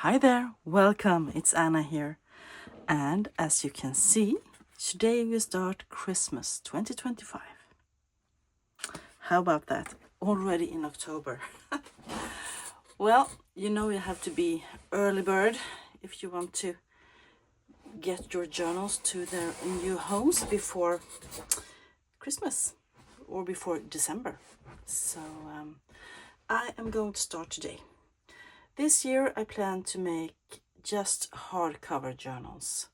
Hi there, welcome, it's Anna here. And as you can see, today we start Christmas 2025. How about that? Already in October. Well, you know you have to be early bird if you want to get your journals to their new homes before Christmas or before December. So I am going to start today. This year I plan to make just hardcover journals.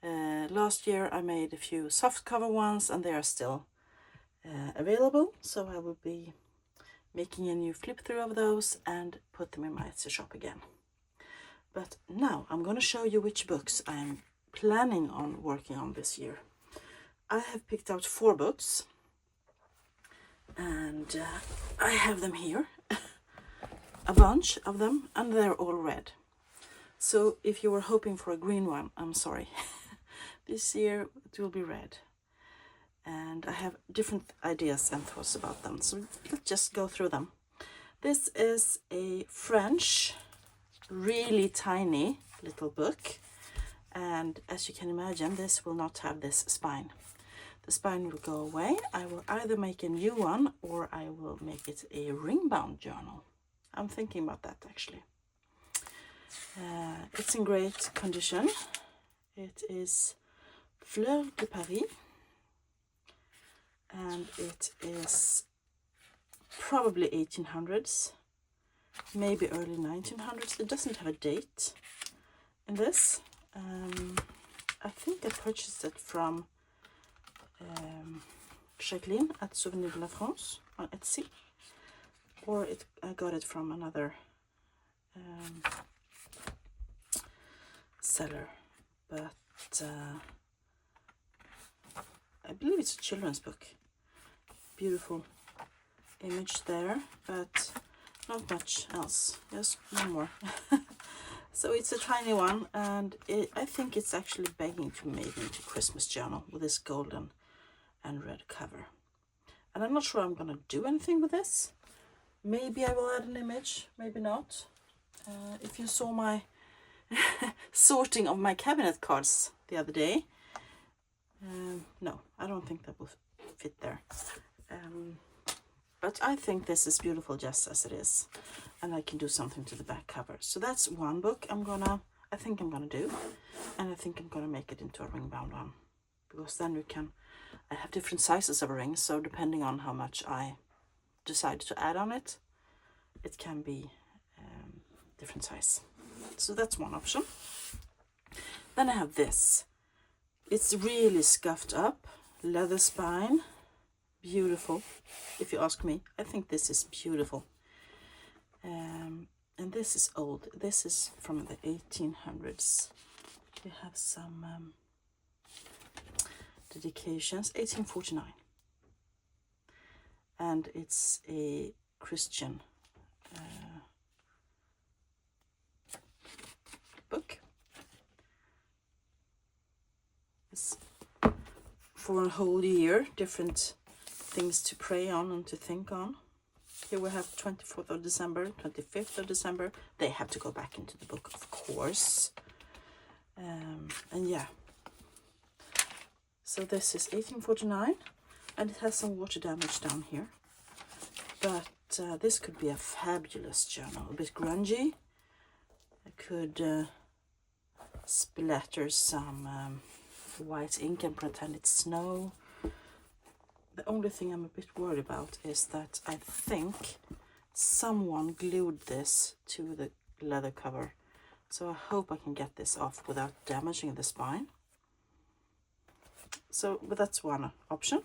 Last year I made a few softcover ones and they are still available, so I will be making a new flip through of those and put them in my Etsy shop again. But now I'm going to show you which books I'm planning on working on this year. I have picked out 4 books and I have them here, a bunch of them, and they're all red. So if you were hoping for a green one, I'm sorry. This year it will be red. And I have different ideas and thoughts about them. So let's just go through them. This is a French, really tiny little book. And as you can imagine, this will not have this spine. The spine will go away. I will either make a new one or I will make it a ring-bound journal. I'm thinking about that actually. It's in great condition. It is Fleur de Paris. And it is probably 1800s, maybe early 1900s. It doesn't have a date in this. I think I purchased it from Jacqueline at Souvenir de la France on Etsy, or I got it from another seller, but I believe it's a children's book. Beautiful image there, but not much else, just one more. So it's a tiny one, and I think it's actually begging to be made into Christmas journal with this golden and red cover. And I'm not sure I'm gonna do anything with this. Maybe I will add an image, maybe not. If you saw my sorting of my cabinet cards the other day, no, I don't think that will fit there. But I think this is beautiful just as it is, and I can do something to the back cover. So that's one book I think I'm gonna do, and I think I'm gonna make it into a ring bound one, because then I have different sizes of rings, so depending on how much I decide to add on it, it can be different size. So that's one option. Then I have this. It's really scuffed up, leather spine, beautiful. If you ask me, I think this is beautiful. And this is old. This is from the 1800s. We have some dedications. 1849. And it's a Christian book. It's for a whole year, different things to pray on and to think on. Here we have 24th of December, 25th of December. They have to go back into the book, of course. And yeah. So this is 1849, and it has some water damage down here. But this could be a fabulous journal, a bit grungy. I could splatter some white ink and pretend it's snow. The only thing I'm a bit worried about is that I think someone glued this to the leather cover. So I hope I can get this off without damaging the spine. But that's one option.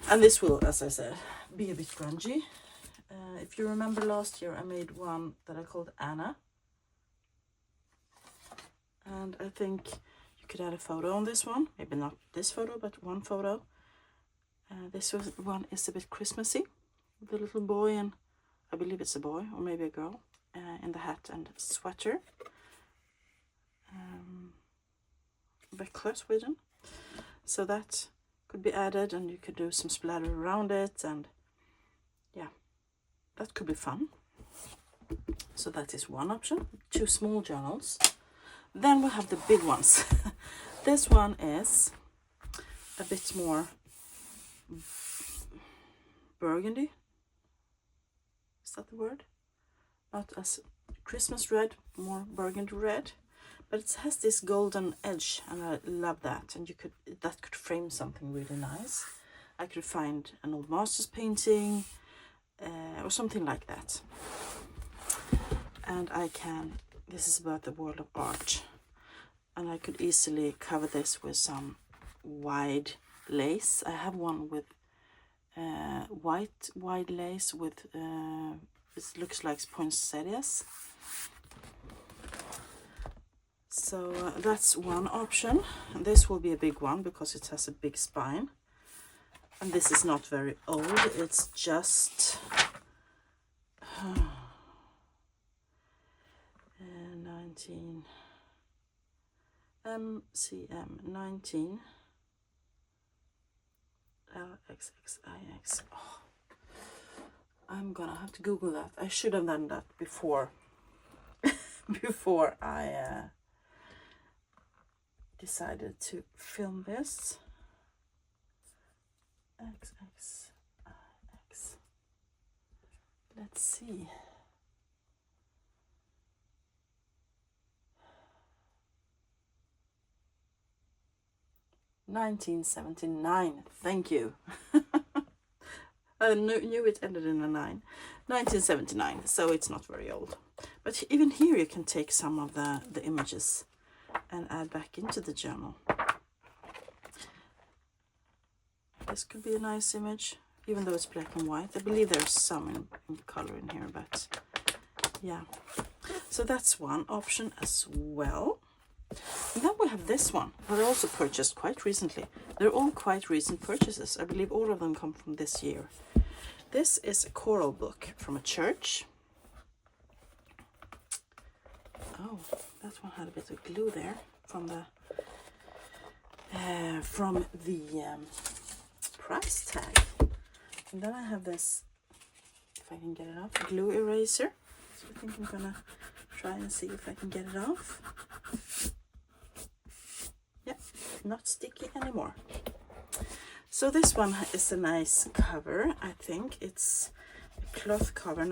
And this will, as I said, be a bit grungy. If you remember last year, I made one that I called Anna. And I think you could add a photo on this one. Maybe not this photo, but one photo. This one is a bit Christmassy, with a little boy, and I believe it's a boy or maybe a girl, in the hat and sweater. Växjö, Sweden. So that could be added, and you could do some splatter around it, and yeah, that could be fun. So that is one option, 2 small journals. Then we have the big ones. This one is a bit more burgundy. Is that the word? Not as Christmas red, more burgundy red. But it has this golden edge, and I love that. And that could frame something really nice. I could find an old master's painting or something like that. And this is about the world of art. And I could easily cover this with some wide lace. I have one with white wide lace with, it looks like poinsettias. So that's one option. And this will be a big one because it has a big spine. And this is not very old, it's just 19 MCM 19 LXXIX. Oh, I'm gonna have to Google that. I should have done that before before I decided to film this. XXIX. Let's see. $19.79. Thank you. I knew it ended in a 9. 1979. So it's not very old. But even here you can take some of the images and add back into the journal. This could be a nice image, even though it's black and white. I believe there's some in color in here, but yeah. So that's one option as well. And then we have this one that I also purchased quite recently. They're all quite recent purchases. I believe all of them come from this year. This is a choral book from a church. Oh, that one had a bit of glue there from the price tag. And then I have this, if I can get it off, glue eraser. So I think I'm gonna try and see if I can get it off. Yeah, not sticky anymore. So this one is a nice cover. I think it's a cloth cover,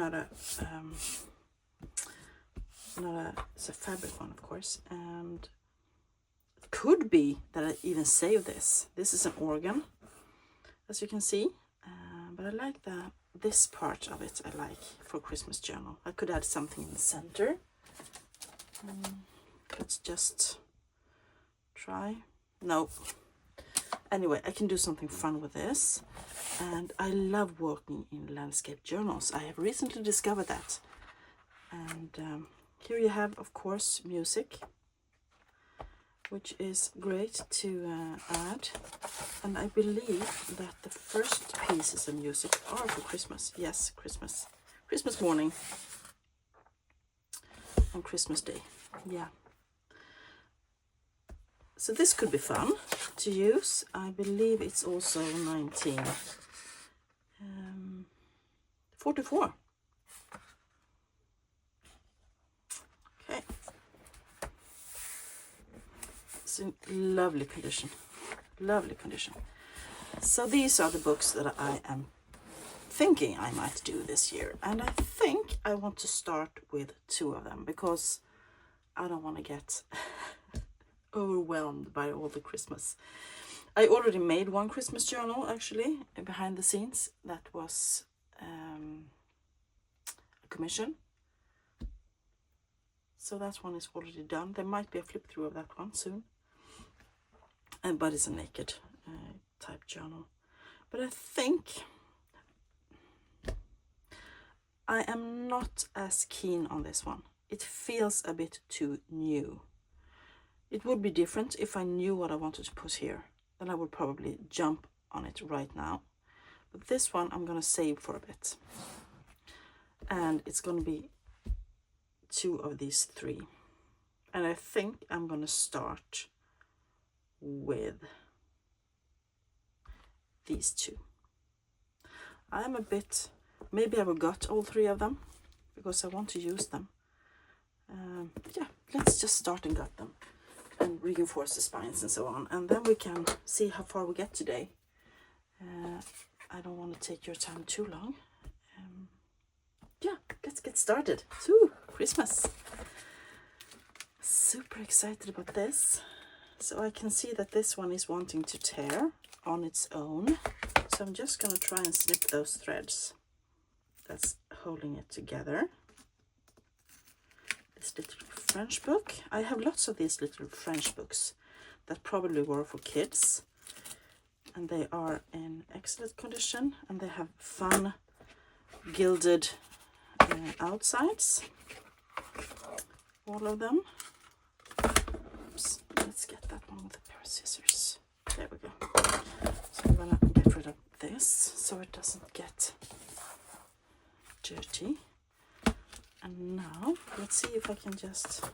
it's a fabric one, of course. And it could be that I even save this. This is an organ, as you can see, but I like this part of it. I like for Christmas journal. I could add something in the center. Let's just try. No. Anyway, I can do something fun with this. And I love working in landscape journals. I have recently discovered that. And here you have, of course, music, which is great to add. And I believe that the first pieces of music are for Christmas. Yes, Christmas. Christmas morning and Christmas Day. Yeah. So this could be fun to use. I believe it's also 1944. Okay. It's in lovely condition. Lovely condition. So these are the books that I am thinking I might do this year. And I think I want to start with 2 of them because I don't want to get overwhelmed by all the Christmas. I already made one Christmas journal, actually, behind the scenes. That was a commission. So that one is already done. There might be a flip through of that one soon. But it's a naked type journal. But I think I am not as keen on this one. It feels a bit too new. It would be different if I knew what I wanted to put here. Then I would probably jump on it right now. But this one I'm going to save for a bit. And it's going to be 2 of these 3. And I think I'm going to start with these 2. I'm a bit, maybe I forgot all 3 of them. because I want to use them. Yeah, let's just start and gut them and reinforce the spines and so on, and then we can see how far we get today. I don't want to take your time too long. Yeah, let's get started. Woo, Christmas. Super excited about this. So I can see that this one is wanting to tear on its own. So I'm just going to try and snip those threads that's holding it together. This little French book. I have lots of these little French books that probably were for kids. And they are in excellent condition. And they have fun gilded outsides. All of them. Oops, let's get that one with a pair of scissors. There we go. So I'm gonna get rid of this so it doesn't get dirty. And now let's see if I can just,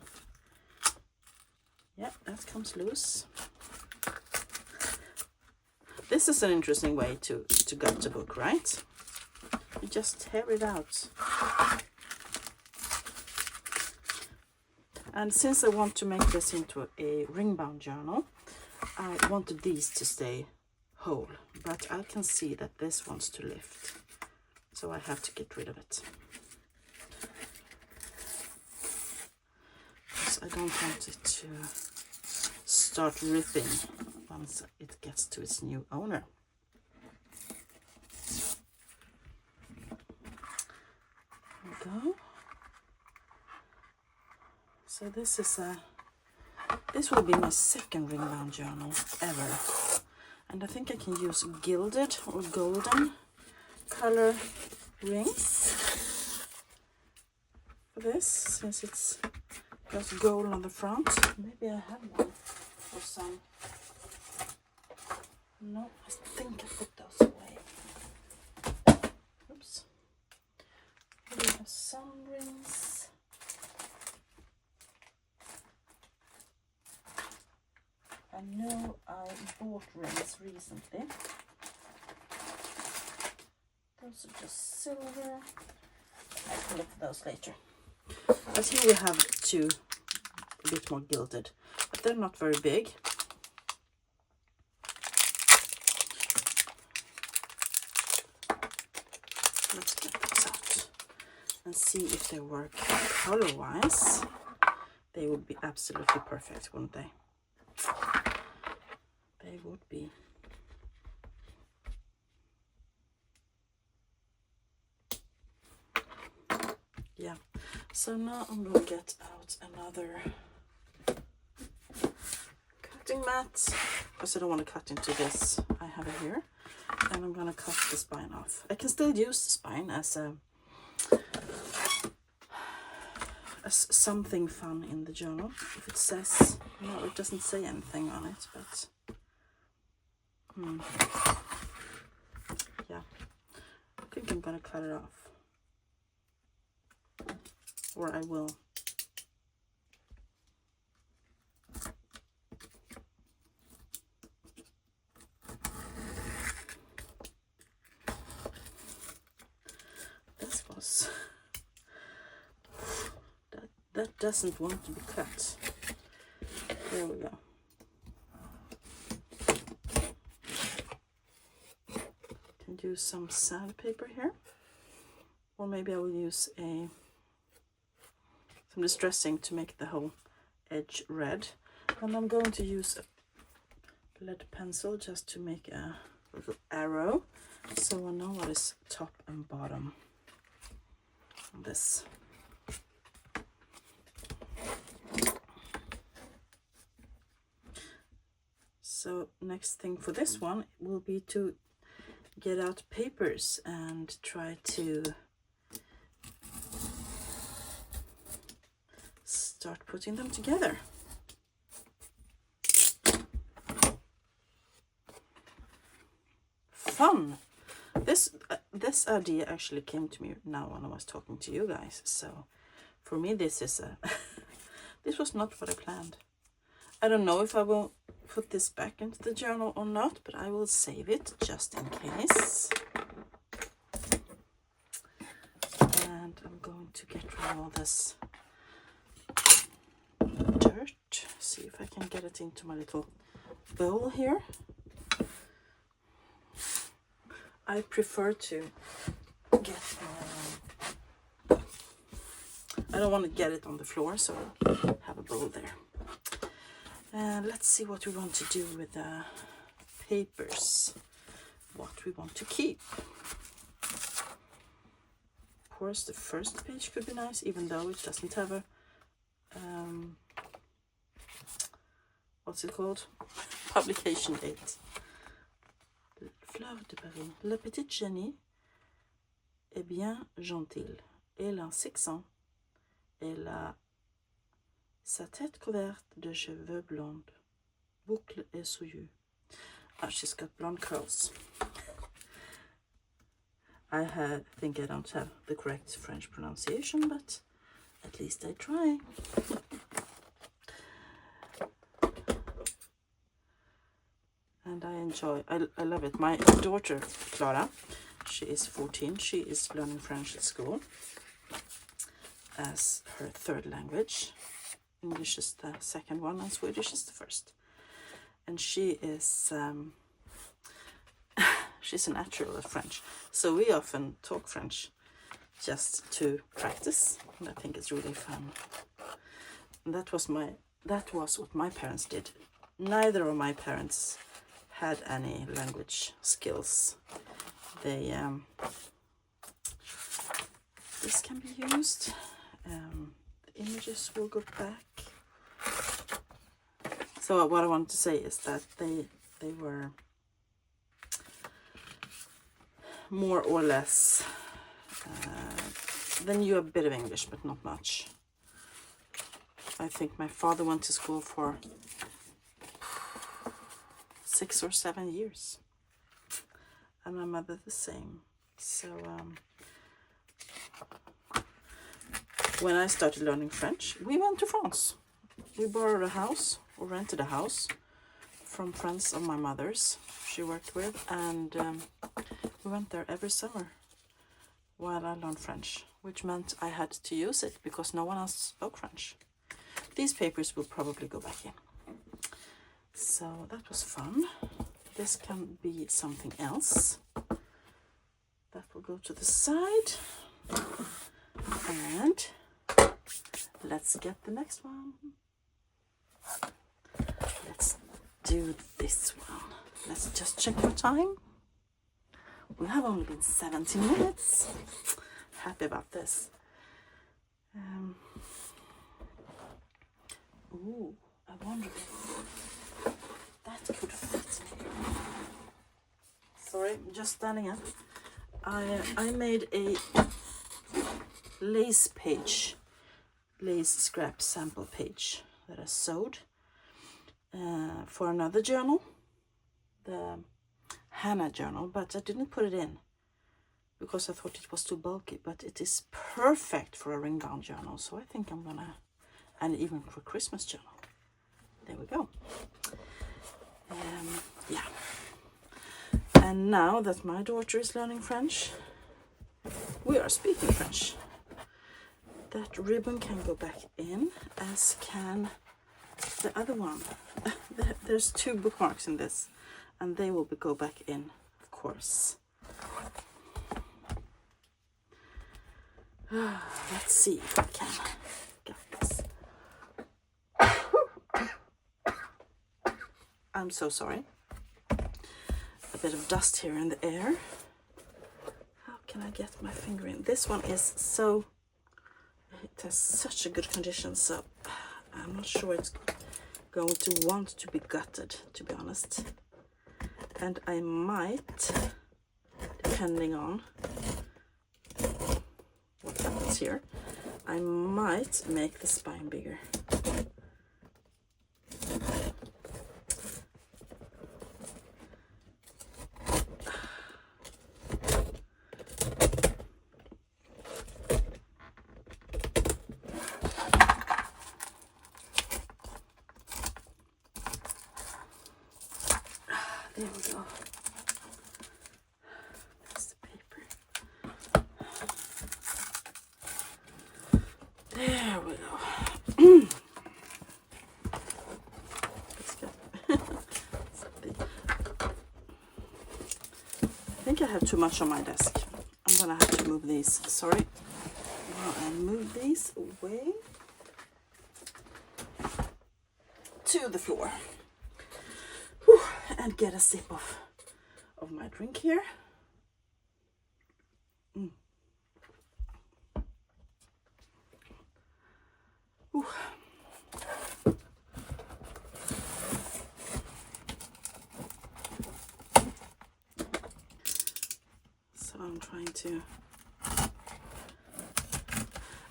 yeah, that comes loose. This is an interesting way to gut a book, right? You just tear it out. And since I want to make this into a ring-bound journal, I wanted these to stay whole, but I can see that this wants to lift, so I have to get rid of it. Because I don't want it to start ripping once it gets to its new owner. There we go. So this will be my second ring-bound journal ever, and I think I can use gilded or golden color rings for this, since it's got gold on the front. Maybe I have one or some. No, I think I put those away. Oops. We have some rings. I know I bought rings recently. Those are just silver. I can look at those later. But here we have two, a bit more gilded, but they're not very big. Let's get those out and see if they work color-wise. They would be absolutely perfect, wouldn't they? They would be. Yeah, so now I'm going to get out another cutting mat, because I don't want to cut into this. I have it here, and I'm going to cut the spine off. I can still use the spine as something fun in the journal. If it says, no, it doesn't say anything on it, but yeah, I think I'm gonna cut it off, or I will. This was that doesn't want to be cut. There we go. Use some sandpaper here, or maybe I will use some distressing to make the whole edge red, and I'm going to use a lead pencil just to make a little arrow so I know what is top and bottom on this. So next thing for this one will be to get out papers and try to start putting them together. Fun! This idea actually came to me now when I was talking to you guys. So for me, this is this was not what I planned. I don't know if I will put this back into the journal or not, but I will save it just in case. And I'm going to get all this dirt. See if I can get it into my little bowl here. I prefer to get I don't want to get it on the floor, so I have a bowl there. And let's see what we want to do with the papers, what we want to keep. Of course, the first page could be nice, even though it doesn't have a what's it called? Publication date. Fleur de Paris. La petite Jenny est bien gentille. Elle a 6 ans. Elle a sa tête couverte de cheveux blonds. Boucles et souillures. Ah, she's got blonde curls. I think I don't have the correct French pronunciation, but at least I try. And I enjoy, I love it. My daughter, Clara, she is 14. She is learning French at school as her 3rd language. English is the 2nd one and Swedish is the 1st. And she is, she's a natural at French. So we often talk French just to practice. And I think it's really fun. And that was what my parents did. Neither of my parents had any language skills. They this can be used. The images will go back. So what I want to say is that they were more or less they knew a bit of English, but not much. I think my father went to school for 6 or 7 years, and my mother the same. So when I started learning French, we went to France. We borrowed a house or rented a house from friends of my mother's she worked with, and we went there every summer while I learned French, which meant I had to use it because no one else spoke French. These papers will probably go back in. So that was fun. This can be something else. That will go to the side. And let's get the next one. Let's do this one. Let's just check for time. We have only been 17 minutes. Happy about this. Ooh, I wonder if that could fit me. Sorry, just standing up. I made a lace page, lace scrap sample page that I sewed for another journal, the Hannah journal, but I didn't put it in because I thought it was too bulky, but it is perfect for a ring bound journal, so I think I'm gonna, and even for Christmas journal. There we go. Yeah. And now that my daughter is learning French, we are speaking French. That ribbon can go back in, as can the other one. There's 2 bookmarks in this, and they will go back in, of course. Let's see if I can get this. I'm so sorry. A bit of dust here in the air. How can I get my finger in? This one is so, it has such a good condition, so I'm not sure it's going to want to be gutted, to be honest. And I might, depending on what happens here, I might make the spine bigger. There we go. That's the paper. There we go. Let's get I think I have too much on my desk. I'm gonna have to move these. Sorry. Now I move these away to the floor. Whew. And get a sip of my drink here. Whew. So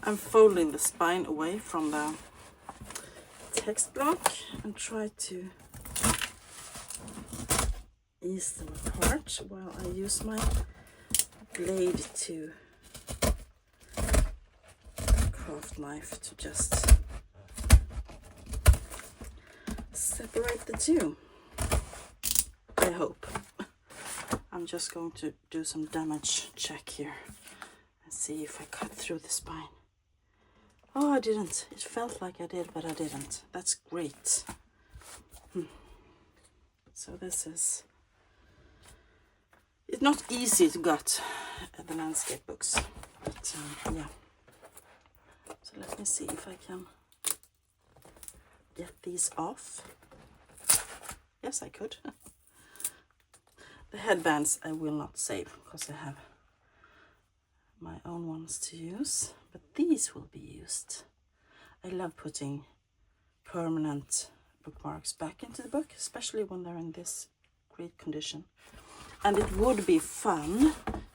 I'm folding the spine away from the text block and try to ease them apart while I use my blade to craft knife to just separate the two. I hope. I'm just going to do some damage check here and see if I cut through the spine. Oh, I didn't. It felt like I did, but I didn't. That's great. So this is... It's not easy to get the landscape books, but yeah. So let me see if I can get these off. Yes, I could. The headbands I will not save because I have my own ones to use, but these will be used. I love putting permanent bookmarks back into the book, especially when they're in this great condition. And it would be fun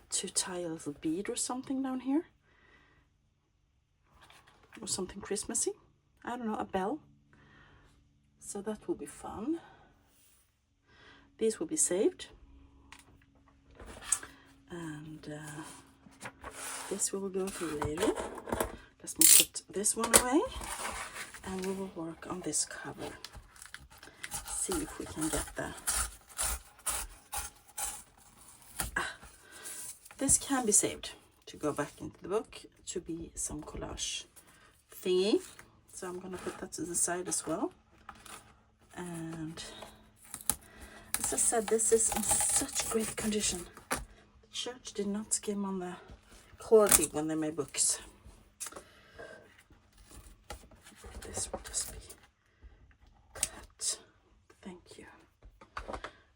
to tie a little bead or something down here, or something Christmassy. I don't know, a bell. So that will be fun. These will be saved. And this we will go through later. Let me put this one away and we will work on this cover. See if we can get the... This can be saved to go back into the book to be some collage thingy. So I'm going to put that to the side as well. And as I said, this is in such great condition. The church did not skim on the quality when they made books. This will just be cut. Thank you.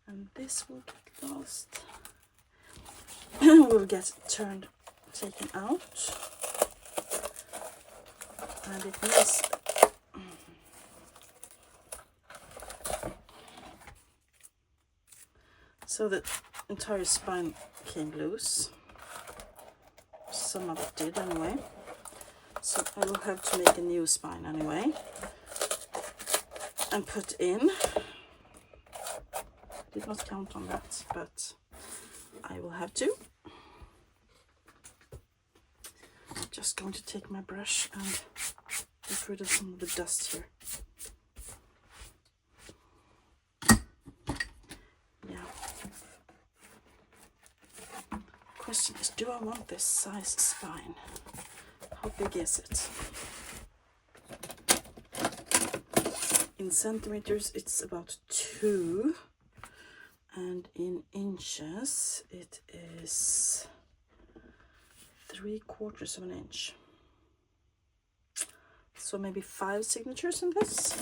And this will get lost. Will get taken out. And it needs... So the entire spine came loose. Some of it did anyway. So I will have to make a new spine anyway. And put in. Did not count on that, but I will have to. Just going to take my brush and get rid of some of the dust here. Question is, do I want this size spine? How big is it? In centimeters it's about 2, and in inches it is 3/4 of an inch. So maybe 5 signatures in this.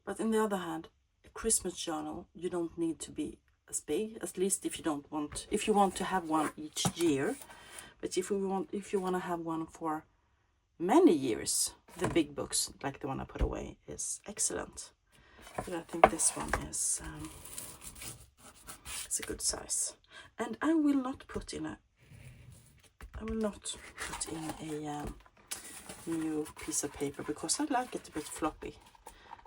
But on the other hand, Christmas journal, you don't need to be as big, at least if you want to have one each year. But if you want to have one for many years, the big books like the one I put away is excellent. But I think this one is it's a good size. And I will not put in a new piece of paper because I like it a bit floppy.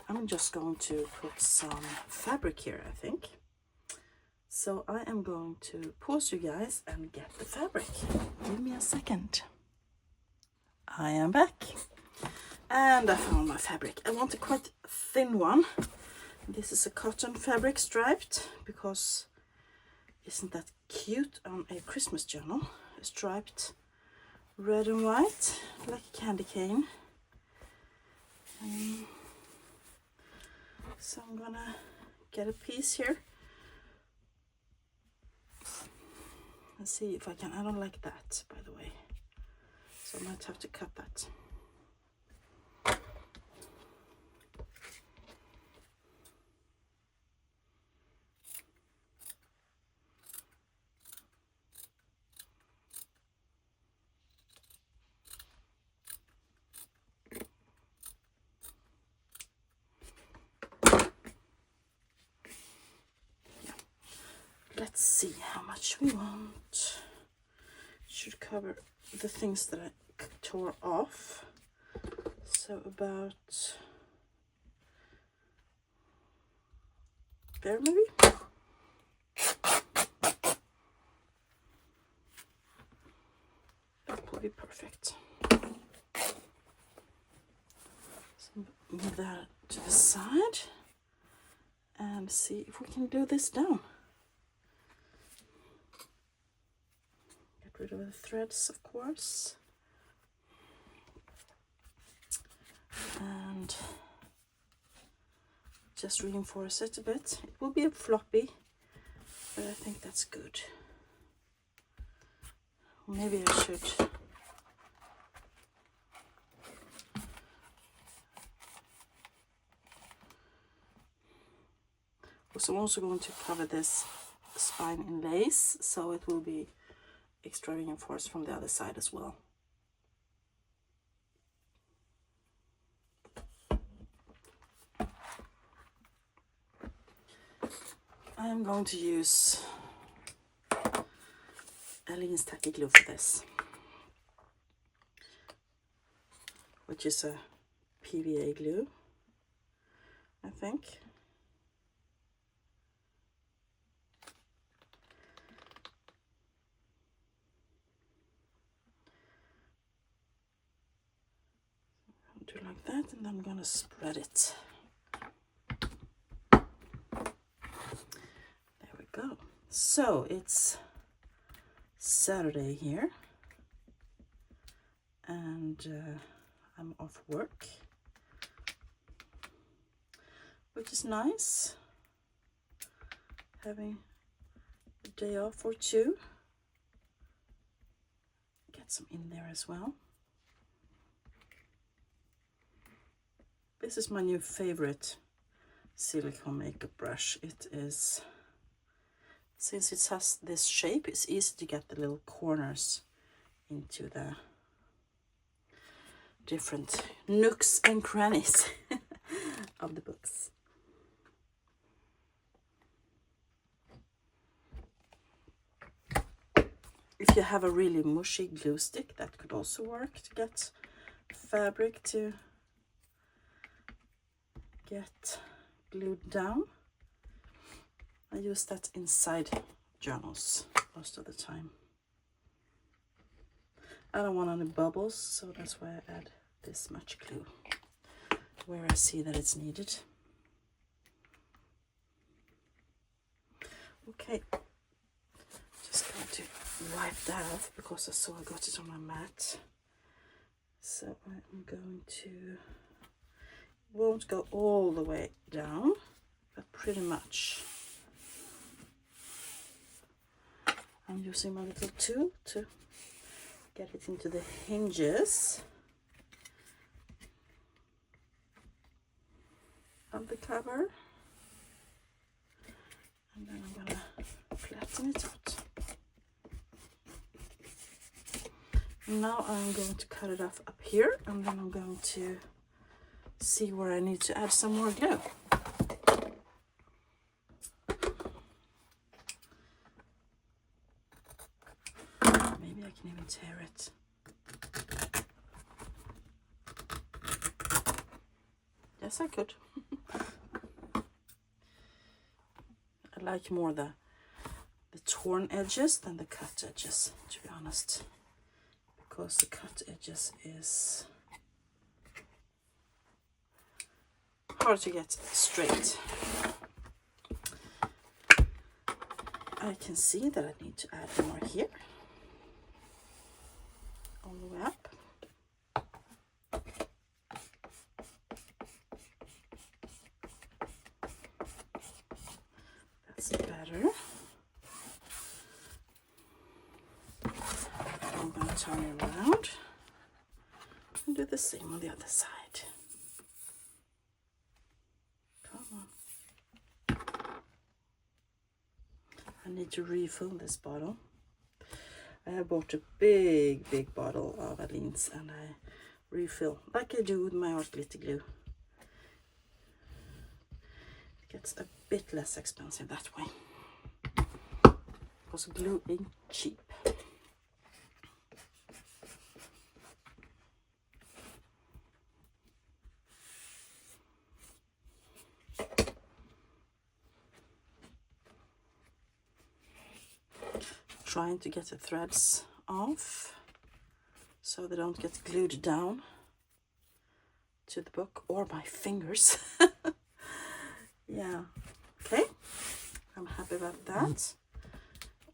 I'm just going to put some fabric here, I think. So I am going to pause you guys and get the fabric. Give me a second. I am back. And I found my fabric. I want a quite thin one. This is a cotton fabric striped because Isn't that cute on a Christmas journal? Striped red and white, like a candy cane. So I'm gonna get a piece here. Let's see if I can. I don't like that, by the way. So I might have to cut that. Let's see how much we want. Should cover the things that I tore off. So about there maybe. That will be perfect. So move that to the side and see if we can do this down. Get rid of the threads, of course. And just reinforce it a bit. It will be a floppy, but I think that's good. Maybe I should so I'm also going to cover this spine in lace, so it will be extra reinforced from the other side as well. I'm going to use Aleene's Tacky Glue for this, which is a PVA glue, I think. Do like that, and I'm gonna spread it. There we go. So it's Saturday here, and I'm off work, which is nice, having a day off or two. Get some in there as well. This is my new favorite silicone makeup brush. It is, since it has this shape, it's easy to get the little corners into the different nooks and crannies of the books. If you have a really mushy glue stick, that could also work to get fabric to get glued down. I use that inside journals most of the time. I don't want any bubbles, so that's why I add this much glue where I see that it's needed. Okay, just going to wipe that off because I saw I got it on my mat. So I'm going to, won't go all the way down, but pretty much. I'm using my little tool to get it into the hinges of the cover, and then I'm gonna flatten it out. Now I'm going to cut it off up here, and then I'm going to see where I need to add some more glue. Maybe I can even tear it. Yes, I could. I like more the torn edges than the cut edges, to be honest, because the cut edges is hard to get straight. I can see that I need to add more here. All the way up. That's better. I'm going to turn it around and do the same on the other side. Come on. I need to refill this bottle. I have bought a big bottle of Aleene's and I refill like I do with my art glitter glue. It gets a bit less expensive that way because glue ain't cheap. Trying to get the threads off so they don't get glued down to the book or my fingers. Yeah, okay, I'm happy about that.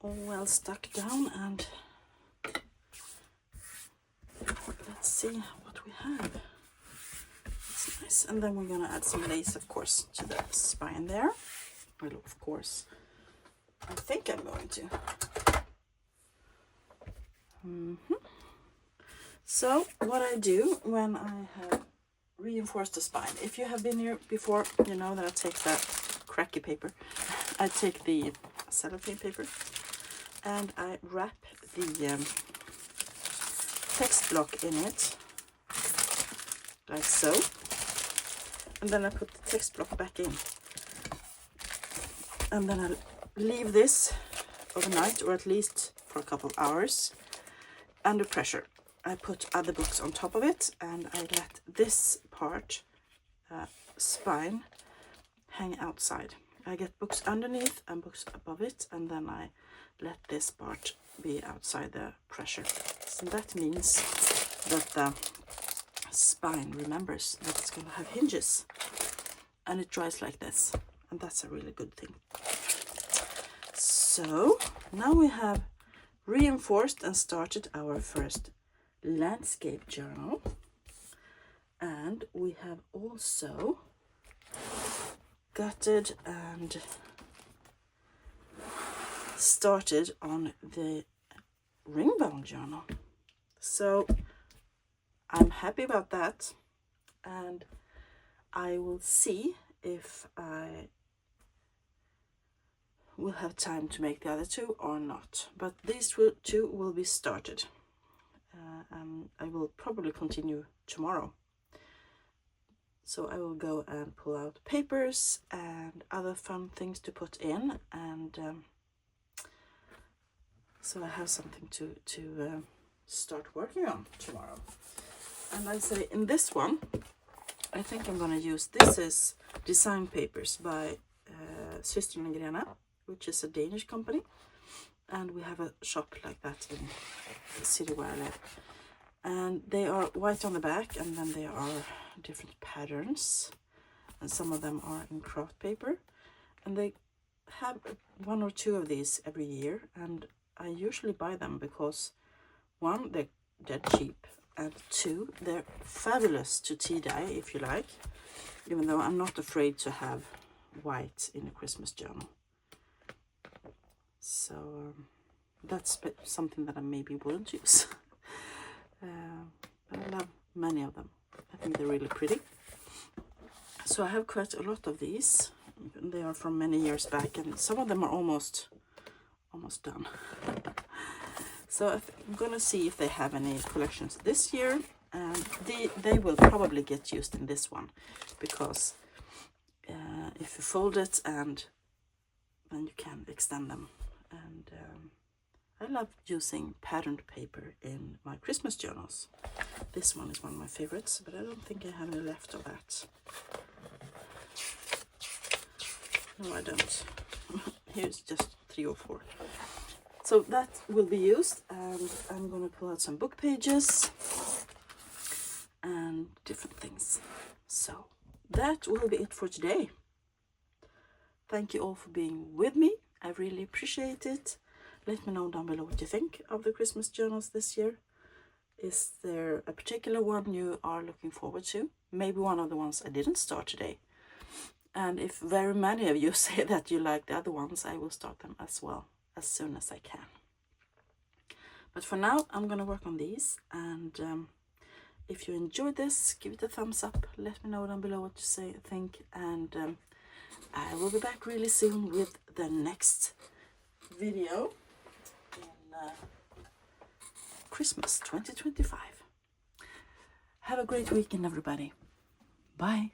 All well stuck down, and let's see what we have. It's nice. And then we're gonna add some lace, of course, to the spine there. Well, of course, I think I'm going to. So what I do when I have reinforced the spine, if you have been here before, you know that I take that cracky paper, I take the cellophane paper and I wrap the text block in it like so, and then I put the text block back in, and then I leave this overnight, or at least for a couple of hours, under pressure. I put other books on top of it, and I let this part, spine, hang outside. I get books underneath and books above it, and then I let this part be outside the pressure. So that means that the spine remembers that it's going to have hinges, and it dries like this, and that's a really good thing. So now we have reinforced and started our first landscape journal, and we have also gutted and started on the ringbound journal. So I'm happy about that, and I will see if I will have time to make the other two or not, but these two will be started. I will probably continue tomorrow. So I will go and pull out papers and other fun things to put in, and so I have something to start working on tomorrow. And I say in this one, I think I'm going to use, this is design papers by Systrarna Grene, which is a Danish company, and we have a shop like that in the city where I live. And they are white on the back, and then there are different patterns, and some of them are in craft paper, and they have one or two of these every year, and I usually buy them because one, they're dead cheap, and two, they're fabulous to tea dye if you like, even though I'm not afraid to have white in a Christmas journal. So that's something that I maybe wouldn't use. But I love many of them. I think they're really pretty. So I have quite a lot of these. They are from many years back, and some of them are almost done. So I'm gonna see if they have any collections this year, and they will probably get used in this one, because if you fold it, and then you can extend them. And I love using patterned paper in my Christmas journals. This one is one of my favorites, but I don't think I have any left of that. No, I don't. Here's just 3 or 4. So that will be used, and I'm going to pull out some book pages and different things. So that will be it for today. Thank you all for being with me, I really appreciate it. Let me know down below what you think of the Christmas journals this year. Is there a particular one you are looking forward to? Maybe one of the ones I didn't start today. And if very many of you say that you like the other ones, I will start them as well as soon as I can. But for now, I'm going to work on these. And if you enjoyed this, give it a thumbs up. Let me know down below what you think. And I will be back really soon with the next video in Christmas 2025. Have a great weekend, everybody. Bye.